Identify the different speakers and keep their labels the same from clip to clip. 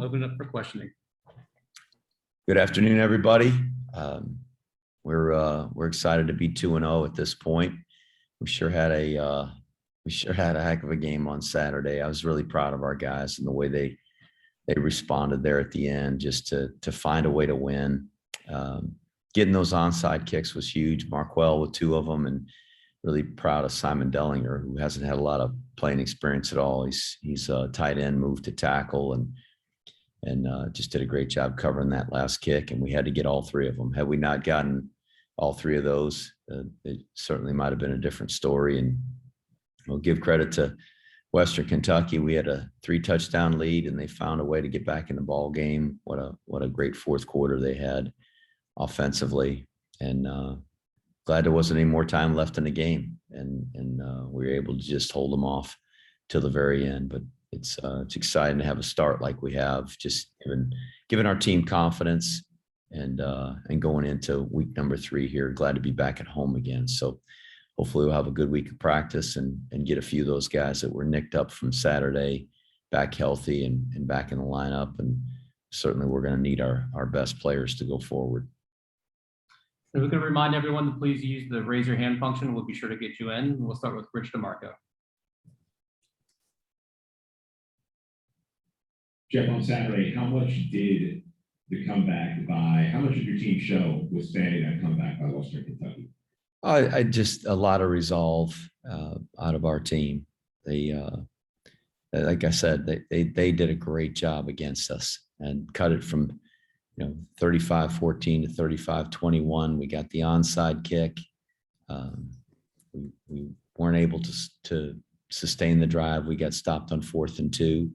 Speaker 1: open it up for questioning.
Speaker 2: Good afternoon, everybody. We're excited to be 2-0 at this point. We sure had a heck of a game on Saturday. I was really proud of our guys and the way they responded there at the end, just to find a way to win. Getting those onside kicks was huge. Marquell with 2 of them, and really proud of Simon Dillinger, who hasn't had a lot of playing experience at all. He's a tight end, moved to tackle, and just did a great job covering that last kick. And we had to get all 3 of them. Had we not gotten all 3 of those, it certainly might have been a different story. And we'll give credit to Western Kentucky. We had a 3-touchdown lead, and they found a way to get back in the ball game. What a great fourth quarter they had offensively, and glad there wasn't any more time left in the game, and we were able to just hold them off till the very end. But it's exciting to have a start like we have, just giving our team confidence, and going into week number 3 here. Glad to be back at home again. So hopefully we'll have a good week of practice and get a few of those guys that were nicked up from Saturday back healthy and back in the lineup. And certainly we're going to need our best players to go forward.
Speaker 1: And we can remind everyone to please use the raise your hand function. We'll be sure to get you in. We'll start with Rich DeMarco.
Speaker 3: Jeff, on Saturday, how much did how much did your team show withstanding that comeback by Western Kentucky?
Speaker 2: I just a lot of resolve out of our team. They, like I said, they did a great job against us and cut it from 35-14 to 35-21. We got the onside kick. We weren't able to sustain the drive. We got stopped on 4th and 2.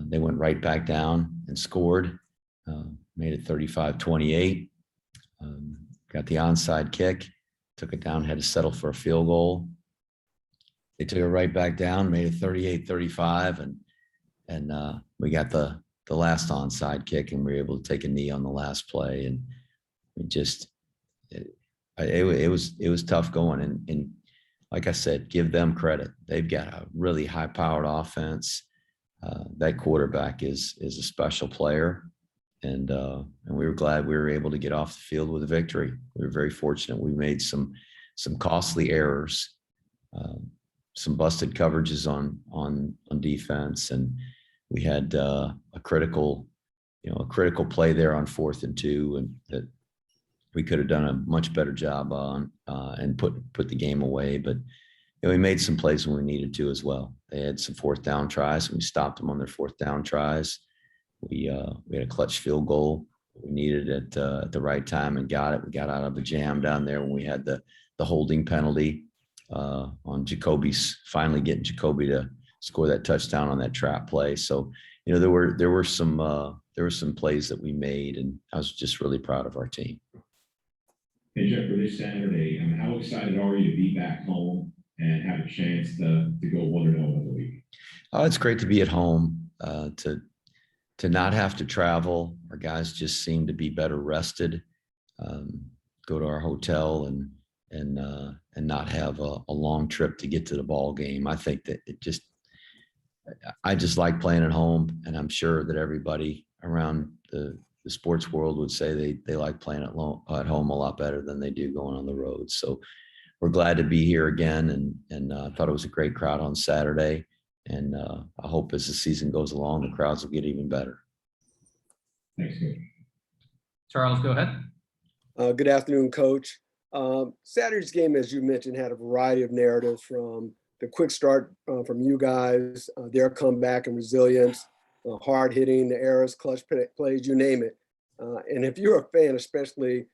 Speaker 2: They went right back down and scored, made it 35-28. Got the onside kick, took it down, had to settle for a field goal. They took it right back down, made it 38-35, and we got the last onside kick, and we were able to take a knee on the last play. And it was tough going. And like I said, give them credit. They've got a really high powered offense. That quarterback is a special player. And we were glad we were able to get off the field with a victory. We were very fortunate. We made some costly errors, some busted coverages on defense, and we had a critical play there on 4th and 2, and that we could have done a much better job on and put the game away. But we made some plays when we needed to as well. They had some 4th down tries, and we stopped them on their 4th down tries. We had a clutch field goal. We needed it at the right time and got it. We got out of a jam down there when we had the holding penalty on Jacoby's, finally getting Jacoby to score that touchdown on that trap play. So, there were some plays that we made, and I was just really proud of our team.
Speaker 3: Hey, Jeff, for this Saturday, how excited are you to be back home and have a chance to go 1-0 in the league?
Speaker 2: Oh, it's great to be at home, to not have to travel. Our guys just seem to be better rested, go to our hotel and not have a long trip to get to the ball game. I think that I just like playing at home, and I'm sure that everybody around the sports world would say they like playing at home a lot better than they do going on the road. So we're glad to be here again, and I thought it was a great crowd on Saturday. And I hope as the season goes along, the crowds will get even better.
Speaker 3: Thanks, Coach.
Speaker 1: Charles, go ahead.
Speaker 4: Good afternoon, Coach. Saturday's game, as you mentioned, had a variety of narratives, from the quick start from you guys, their comeback and resilience, hard hitting, the errors, clutch plays, you name it. And if you're a fan, especially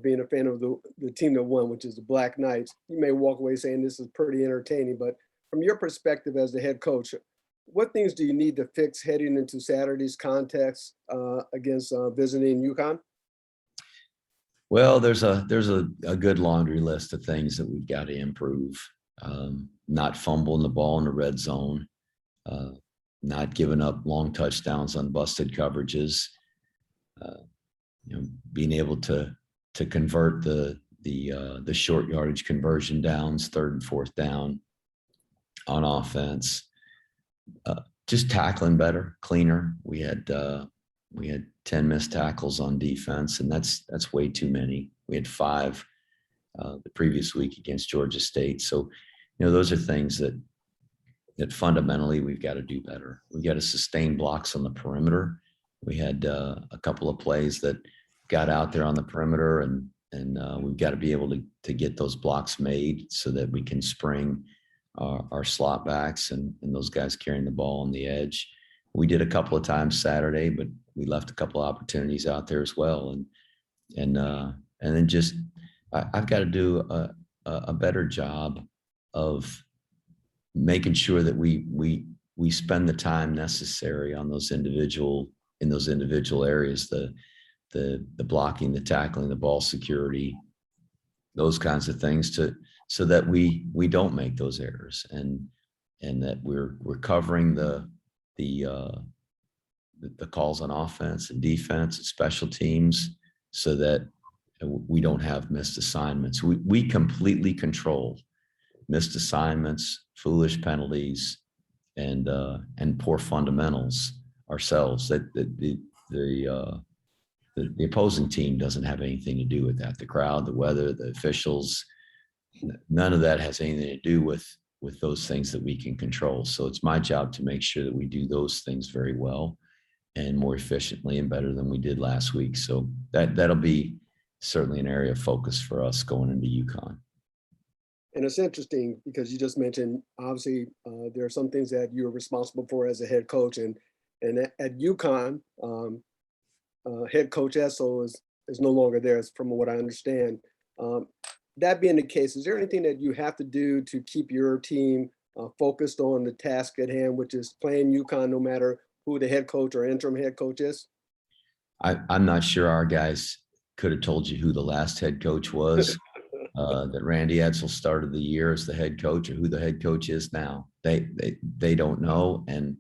Speaker 4: being a fan of the team that won, which is the Black Knights, you may walk away saying this is pretty entertaining. But from your perspective as the head coach, what things do you need to fix heading into Saturday's contest against visiting UConn?
Speaker 2: Well, there's a good laundry list of things that we've got to improve. Not fumbling the ball in the red zone, not giving up long touchdowns on busted coverages, being able to convert the short yardage conversion downs, 3rd and 4th down on offense. just tackling better, cleaner. We had 10 missed tackles on defense, and that's way too many. We had 5 the previous week against Georgia State. So, those are things that fundamentally we've got to do better. We've got to sustain blocks on the perimeter. We had a couple of plays that got out there on the perimeter, and we've got to be able to get those blocks made so that we can spring our slot backs and those guys carrying the ball on the edge. We did a couple of times Saturday, but we left a couple of opportunities out there as well. And then just I've got to do a better job of making sure that we spend the time necessary on those individual areas, the blocking, the tackling, the ball security, those kinds of things, so that we don't make those errors, and that we're covering the calls on offense and defense and special teams, so that we don't have missed assignments. We completely control missed assignments, foolish penalties, and poor fundamentals ourselves. That the opposing team doesn't have anything to do with that. The crowd, the weather, the officials, none of that has anything to do with those things that we can control. So it's my job to make sure that we do those things very well and more efficiently and better than we did last week. So that'll be certainly an area of focus for us going into UConn.
Speaker 4: And it's interesting because you just mentioned, obviously, there are some things that you're responsible for as a head coach, and at UConn, head coach Esso is no longer there, from what I understand. That being the case, is there anything that you have to do to keep your team focused on the task at hand, which is playing UConn no matter who the head coach or interim head coach is?
Speaker 2: I'm not sure our guys could have told you who the last head coach was. That Randy Edsall started the year as the head coach, or who the head coach is now. They don't know, and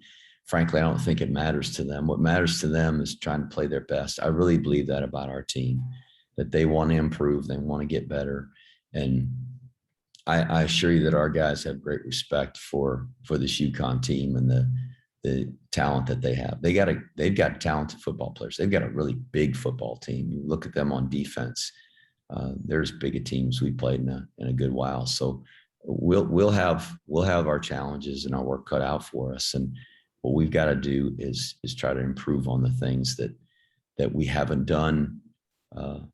Speaker 2: frankly, I don't think it matters to them. What matters to them is trying to play their best. I really believe that about our team, that they want to improve, they want to get better, and I assure you that our guys have great respect for this UConn team and the talent that they have. They've got talented football players. They've got a really big football team. You look at them on defense. There's big teams we played in a good while. So we'll have our challenges and our work cut out for us. And what we've got to do is try to improve on the things that we haven't done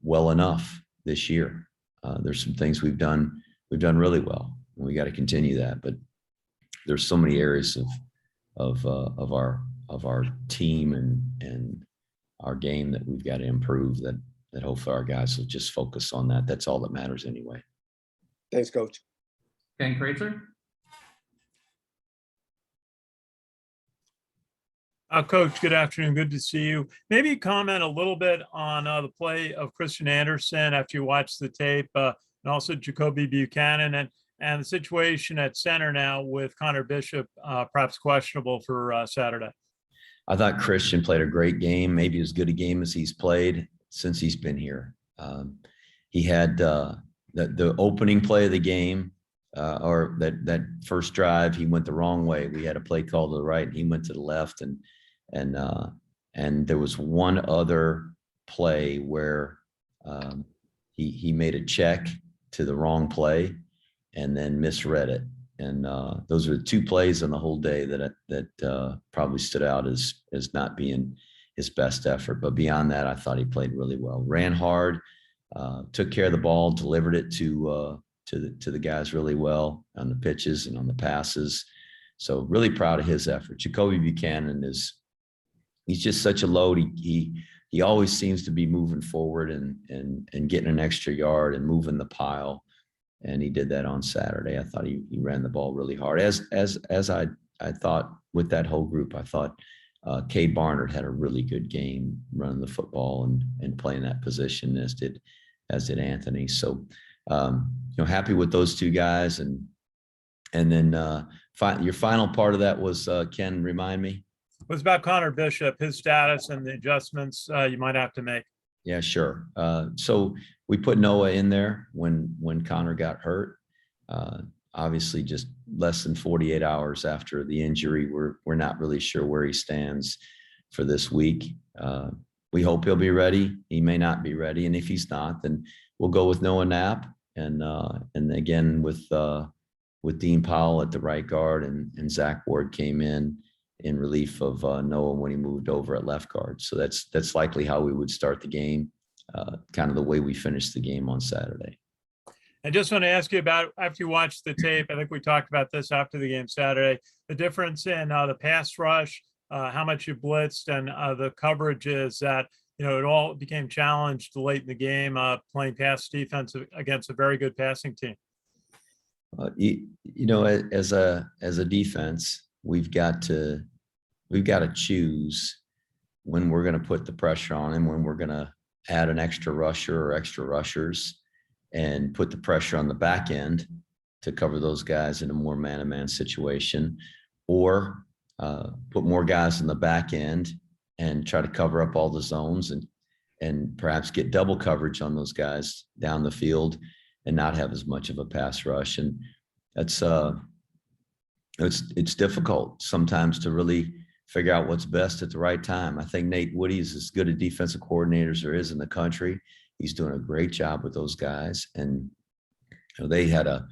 Speaker 2: well enough this year. There's some things we've done really well, and we got to continue that. But there's so many areas of our team and our game that we've got to improve, that hopefully our guys will just focus on that. That's all that matters anyway.
Speaker 4: Thanks, Coach.
Speaker 1: Ken Kreitzer?
Speaker 5: Coach, good afternoon. Good to see you. Maybe comment a little bit on the play of Christian Anderson after you watched the tape, and also Jacoby Buchanan, and the situation at center now with Connor Bishop perhaps questionable for Saturday.
Speaker 2: I thought Christian played a great game, maybe as good a game as he's played since he's been here. He had the opening play of the game, or that first drive, he went the wrong way. We had a play called to the right, and he went to the left, and there was one other play where he made a check to the wrong play and then misread it. And those are 2 plays on the whole day that probably stood out as not being his best effort. But beyond that, I thought he played really well. Ran hard, took care of the ball, delivered it to the guys really well on the pitches and on the passes. So really proud of his effort. Jacoby Buchanan he's just such a load. He always seems to be moving forward and getting an extra yard and moving the pile. And he did that on Saturday. I thought he ran the ball really hard. As I thought with that whole group, I thought Cade Barnard had a really good game running the football and playing that position, as did Anthony. So happy with those 2 guys. And then your final part of that was, Ken, remind me.
Speaker 5: It was about Connor Bishop, his status and the adjustments you might have to make.
Speaker 2: Yeah, sure. So we put Noah in there when Connor got hurt. obviously just less than 48 hours after the injury. We're not really sure where he stands for this week. We hope he'll be ready. He may not be ready. And if he's not, then we'll go with Noah Knapp. And again, with Dean Powell at the right guard, and Zach Ward came in relief of Noah when he moved over at left guard. So that's likely how we would start the game, kind of the way we finished the game on Saturday.
Speaker 5: I just want to ask you about, after you watched the tape, I think we talked about this after the game Saturday, the difference in the pass rush, how much you blitzed, and the coverages that, it all became challenged late in the game, playing pass defense against a very good passing team.
Speaker 2: As a defense, we've got to choose when we're going to put the pressure on him, when we're going to add an extra rusher or extra rushers, and put the pressure on the back end to cover those guys in a more man-to-man situation, or put more guys in the back end and try to cover up all the zones and perhaps get double coverage on those guys down the field and not have as much of a pass rush. And it's difficult sometimes to really figure out what's best at the right time. I think Nate Woody is as good a defensive coordinator as there is in the country. He's doing a great job with those guys. And they had a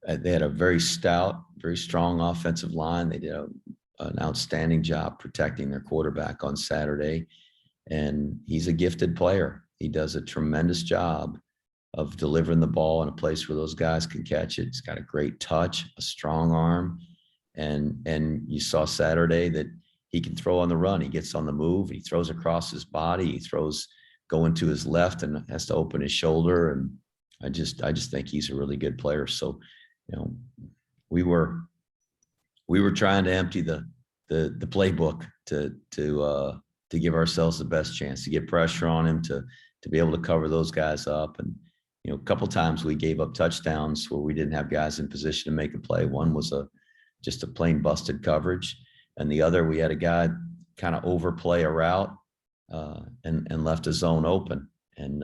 Speaker 2: very stout, very strong offensive line. They did an outstanding job protecting their quarterback on Saturday. And he's a gifted player. He does a tremendous job of delivering the ball in a place where those guys can catch it. He's got a great touch, a strong arm. And you saw Saturday that he can throw on the run. He gets on the move. He throws across his body. He throws going to his left and has to open his shoulder. And I just think he's a really good player. So, we were trying to empty the playbook to give ourselves the best chance to get pressure on him, to be able to cover those guys up. And, a couple times we gave up touchdowns where we didn't have guys in position to make a play. One was just a plain busted coverage. And the other, we had a guy kind of overplay a route and left a zone open. And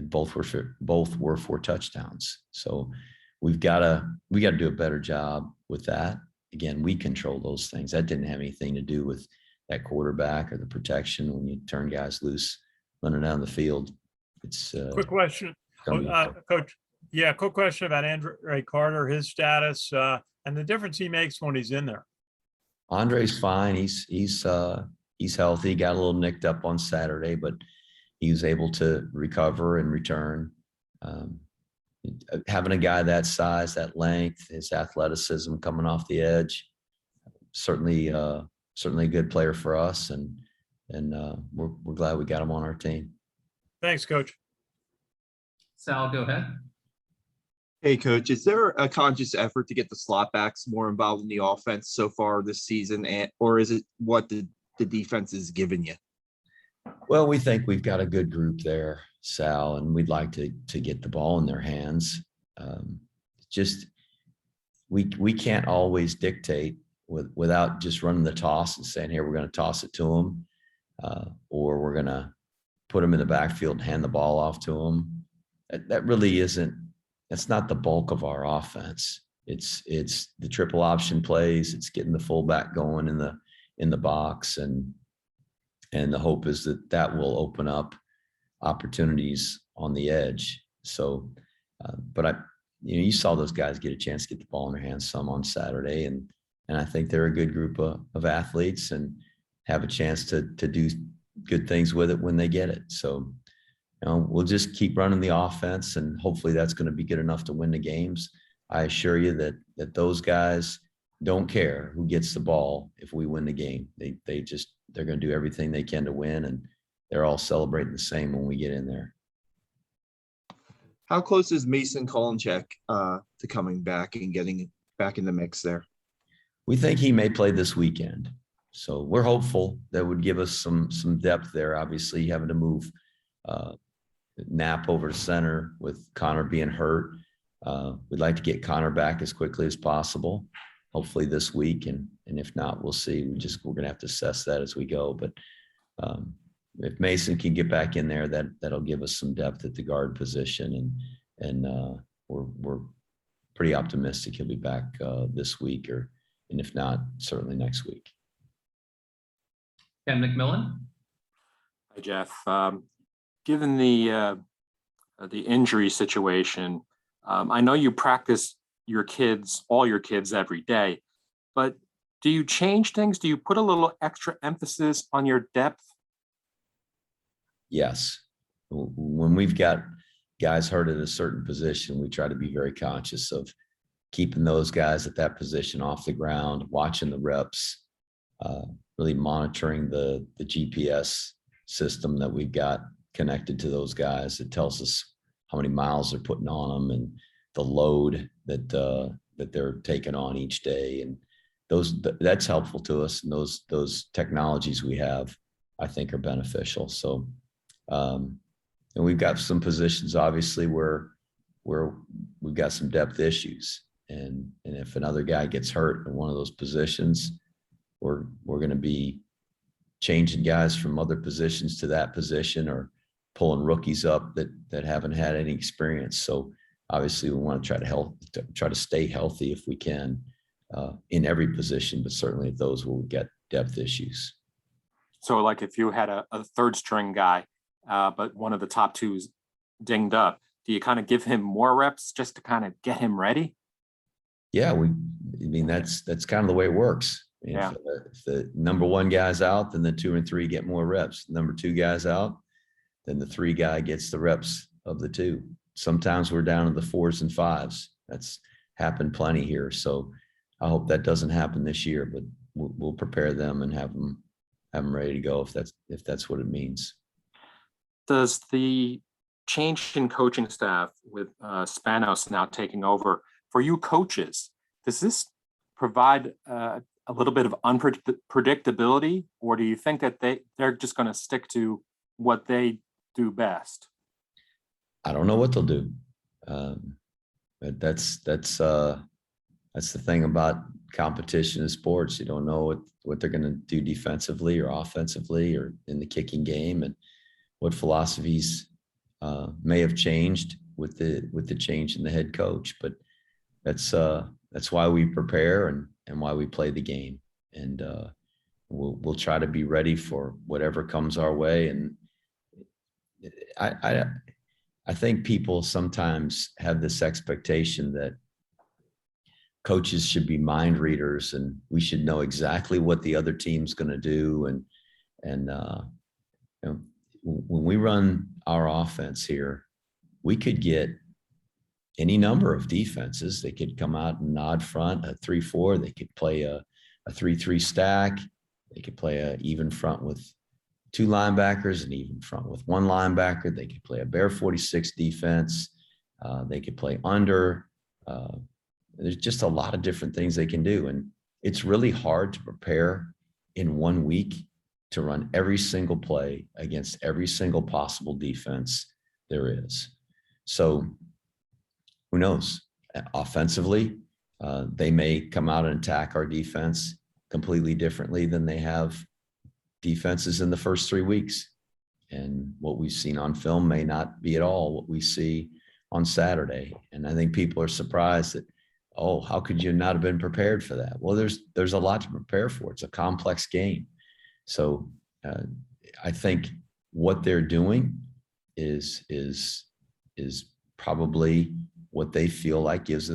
Speaker 2: both were for touchdowns. So we got to do a better job with that. Again, we control those things. That didn't have anything to do with that quarterback or the protection when you turn guys loose running down the field. It's
Speaker 5: quick question, Coach. Yeah, quick question about Andre Carter, his status, and the difference he makes when he's in there.
Speaker 2: Andre's fine. He's healthy. Got a little nicked up on Saturday, but he was able to recover and return. Having a guy that size, that length, his athleticism coming off the edge, certainly a good player for us, and we're glad we got him on our team.
Speaker 5: Thanks, Coach.
Speaker 1: Sal, go ahead.
Speaker 6: Hey, Coach, is there a conscious effort to get the slotbacks more involved in the offense so far this season, or is it what the defense is giving you?
Speaker 2: Well, we think we've got a good group there, Sal, and we'd like to get the ball in their hands. We can't always dictate without just running the toss and saying, here, we're going to toss it to them, or we're going to put them in the backfield and hand the ball off to them. That really isn't. That's not the bulk of our offense. It's the triple option plays. It's getting the fullback going in the box, and the hope is that will open up opportunities on the edge. So, but you saw those guys get a chance to get the ball in their hands some on Saturday, and I think they're a good group of athletes and have a chance to do good things with it when they get it. So, we'll just keep running the offense, and hopefully that's going to be good enough to win the games. I assure you that those guys don't care who gets the ball if we win the game. They're going to do everything they can to win, and they're all celebrating the same when we get in there.
Speaker 6: How close is Mason Kolinchek to coming back and getting back in the mix there?
Speaker 2: We think he may play this weekend. So we're hopeful that would give us some depth there. Obviously, having to move Knapp over to center with Connor being hurt. We'd like to get Connor back as quickly as possible, hopefully this week. And if not, we'll see. We're going to have to assess that as we go. But if Mason can get back in there, that'll give us some depth at the guard position. And we're pretty optimistic he'll be back this week, and if not, certainly next week.
Speaker 1: Ken McMillan.
Speaker 7: Hi, Jeff. Given the injury situation, I know you practice all your kids every day, but do you change things? Do you put a little extra emphasis on your depth?
Speaker 2: Yes. When we've got guys hurt at a certain position, we try to be very conscious of keeping those guys at that position off the ground, watching the reps, really monitoring the GPS system that we've got connected to those guys. It tells us how many miles they're putting on them and the load that they're taking on each day. And that's helpful to us. And those technologies we have, I think, are beneficial. So, and we've got some positions, obviously, where we've got some depth issues. And if another guy gets hurt in one of those positions, we're going to be changing guys from other positions to that position, or pulling rookies up that haven't had any experience. So obviously we want to try to stay healthy if we can in every position, but certainly at those where we get depth issues.
Speaker 7: So like if you had a third string guy, but one of the top two's dinged up, do you kind of give him more reps just to kind of get him ready?
Speaker 2: Yeah, that's kind of the way it works.
Speaker 7: Yeah.
Speaker 2: If the number one guy's out, then the 2 and 3 get more reps. Number 2 guy's out, then the 3 guy gets the reps of the 2. Sometimes we're down to the 4s and 5s. That's happened plenty here. So I hope that doesn't happen this year, but we'll prepare them and have them ready to go if that's what it means.
Speaker 7: Does the change in coaching staff with Spanos now taking over, for you coaches, does this provide a little bit of unpredictability, or do you think that they're just going to stick to what they do best?
Speaker 2: I don't know what they'll do. But that's the thing about competition in sports. You don't know what they're going to do defensively or offensively or in the kicking game, and what philosophies may have changed with the change in the head coach. But that's why we prepare and why we play the game. And we'll try to be ready for whatever comes our way. And I think people sometimes have this expectation that coaches should be mind readers and we should know exactly what the other team's going to do. And you know, when we run our offense here, we could get any number of defenses. They could come out and nod front, a 3-4. They could play a 3-3 stack. They could play a even front with 2 linebackers, and even front with 1 linebacker. They could play a bare 46 defense. They could play under. There's just a lot of different things they can do. And it's really hard to prepare in 1 week to run every single play against every single possible defense there is. So who knows? Offensively, they may come out and attack our defense completely differently than they have defenses in the first 3 weeks. And what we've seen on film may not be at all what we see on Saturday. And I think people are surprised that, oh, how could you not have been prepared for that? Well, there's a lot to prepare for. It's a complex game. So I think what they're doing is probably what they feel like gives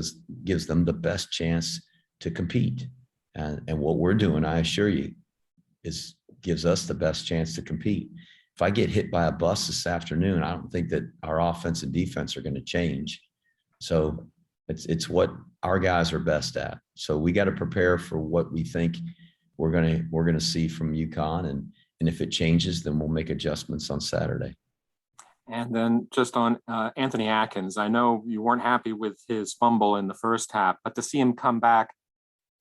Speaker 2: them the best chance to compete. And what we're doing, I assure you, gives us the best chance to compete. If I get hit by a bus this afternoon, I don't think that our offense and defense are going to change. So it's what our guys are best at. So we got to prepare for what we think we're going to see from UConn, and if it changes, then we'll make adjustments on Saturday.
Speaker 7: And then just on Anthony Atkins, I know you weren't happy with his fumble in the first half, but to see him come back,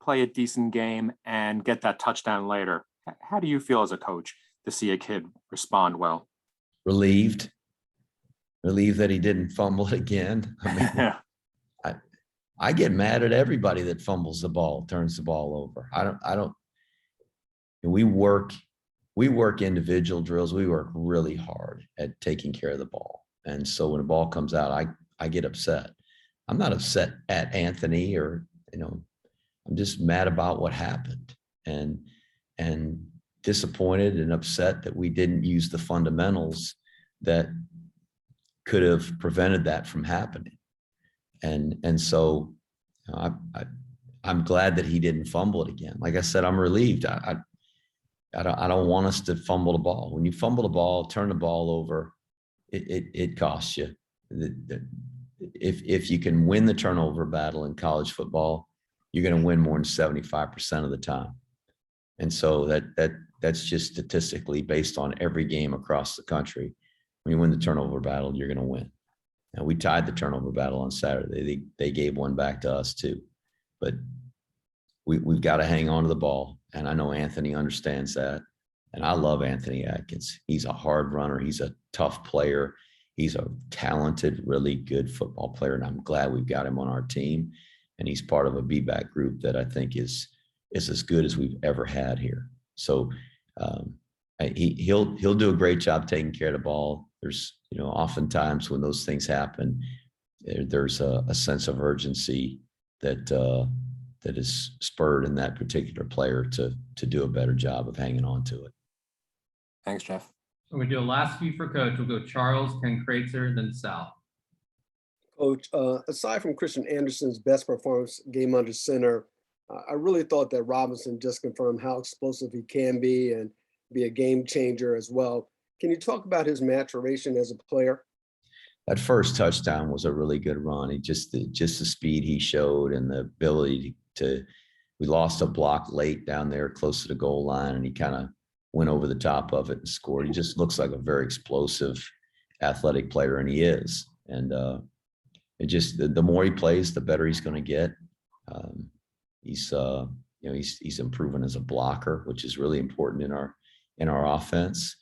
Speaker 7: play a decent game, and get that touchdown later, how do you feel as a coach to see a kid respond well?
Speaker 2: Relieved that he didn't fumble it again. I mean,
Speaker 7: Yeah.
Speaker 2: I get mad at everybody that fumbles the ball, turns the ball over. I don't. We work individual drills. We work really hard at taking care of the ball. And so when a ball comes out, I get upset. I'm not upset at Anthony or, I'm just mad about what happened and disappointed and upset that we didn't use the fundamentals that could have prevented that from happening. And so I'm glad that he didn't fumble it again. Like I said, I'm relieved. I don't want us to fumble the ball. When you fumble the ball, turn the ball over, it costs you. If you can win the turnover battle in college football, you're going to win more than 75% of the time. And so that's just statistically based on every game across the country. When you win the turnover battle, you're going to win. And we tied the turnover battle on Saturday. They gave one back to us too. But we've got to hang on to the ball. And I know Anthony understands that. And I love Anthony Atkins. He's a hard runner. He's a tough player. He's a talented, really good football player. And I'm glad we've got him on our team. And he's part of a B-back group that I think is as good as we've ever had here. So he'll do a great job taking care of the ball. There's, oftentimes when those things happen, there's a sense of urgency that is spurred in that particular player to do a better job of hanging on to it.
Speaker 7: Thanks, Jeff.
Speaker 1: So we do a last few for Coach. We'll go Charles, Ken Kreitzer, then Sal.
Speaker 4: Coach, aside from Christian Anderson's best performance game under center, I really thought that Robinson just confirmed how explosive he can be and be a game changer as well. Can you talk about his maturation as a player?
Speaker 2: That first touchdown was a really good run. Just the speed he showed and the ability we lost a block late down there close to the goal line, and he kind of went over the top of it and scored. He just looks like a very explosive, athletic player, and he is. And the more he plays, the better he's going to get. He's improving as a blocker, which is really important in our offense.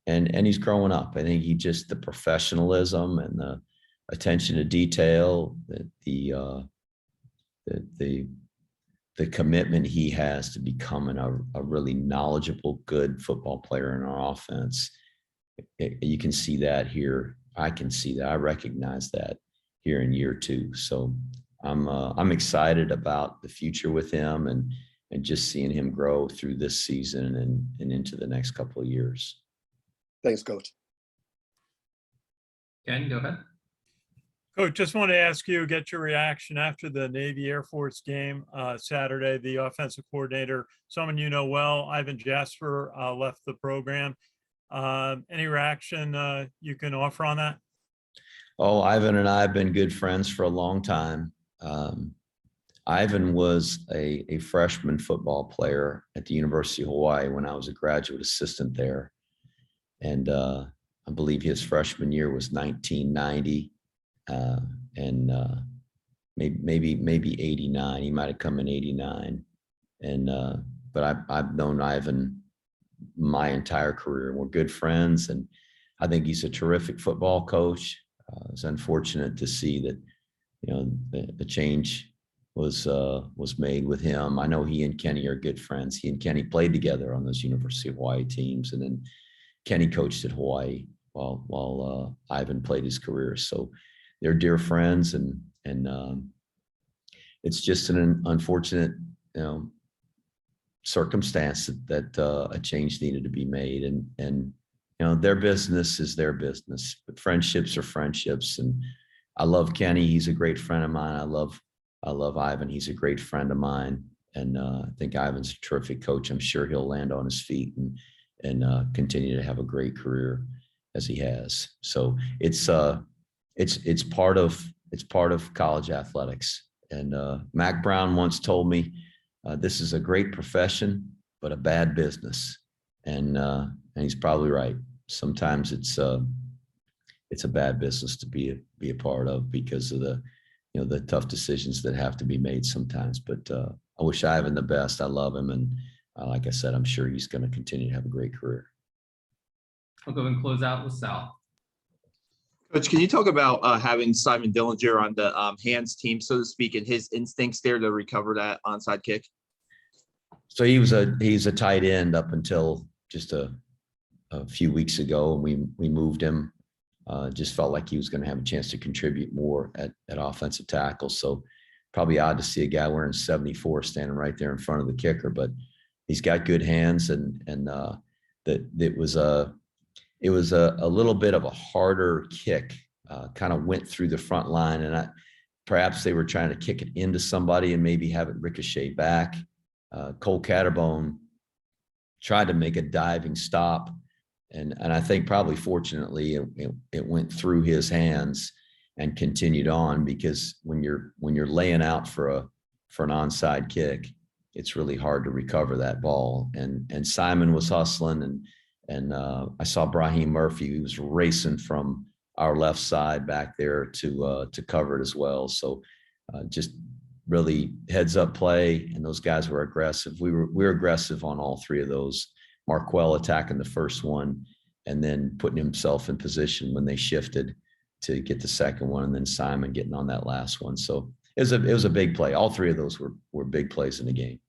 Speaker 2: And he's growing up. I think the professionalism and the attention to detail, the commitment he has to becoming a really knowledgeable, good football player in our offense. You can see that here. I can see that. I recognize that here in year 2. So I'm excited about the future with him and just seeing him grow through this season and into the next couple of years.
Speaker 4: Thanks, Coach.
Speaker 1: Ken, go ahead.
Speaker 5: Coach, just want to ask you, get your reaction after the Navy Air Force game Saturday. The offensive coordinator, someone you know well, Ivan Jasper, left the program. Any reaction you can offer on that?
Speaker 2: Oh, Ivan and I have been good friends for a long time. Ivan was a freshman football player at the University of Hawaii when I was a graduate assistant there. And I believe his freshman year was 1990. And maybe 89. He might have come in 89. But I've known Ivan my entire career. We're good friends, and I think he's a terrific football coach. It's unfortunate to see that, the change was made with him. I know he and Kenny are good friends. He and Kenny played together on those University of Hawaii teams, and then Kenny coached at Hawaii while Ivan played his career. So they're dear friends, and it's just an unfortunate, circumstance that a change needed to be made. And their business is their business, but friendships are friendships. And I love Kenny. He's a great friend of mine. I love Ivan. He's a great friend of mine. And I think Ivan's a terrific coach. I'm sure he'll land on his feet and continue to have a great career as he has. So it's part of college athletics. And Mac Brown once told me, this is a great profession, but a bad business. And he's probably right. Sometimes it's a bad business to be a part of because of the tough decisions that have to be made sometimes. But I wish Ivan the best. I love him, and like I said, I'm sure he's going to continue to have a great career.
Speaker 1: We'll go and close out with Sal.
Speaker 6: Coach, can you talk about having Simon Dillinger on the hands team, so to speak, and his instincts there to recover that onside kick?
Speaker 2: So he's a tight end up until just a few weeks ago, and we moved him Just felt like he was going to have a chance to contribute more at offensive tackle. So probably odd to see a guy wearing 74 standing right there in front of the kicker, but he's got good hands, and that it was a little bit of a harder kick, kind of went through the front line, and perhaps they were trying to kick it into somebody and maybe have it ricochet back. Cole Catterbone tried to make a diving stop, and I think probably fortunately it went through his hands and continued on, because when you're laying out for an onside kick, it's really hard to recover that ball. And Simon was hustling, and I saw Brahim Murphy, who was racing from our left side back there to cover it as well. So just really heads up play, and those guys were aggressive. We were aggressive on all three of those. Marquell attacking the first one, and then putting himself in position when they shifted to get the second one, and then Simon getting on that last one. So it was a big play. All three of those were big plays in the game.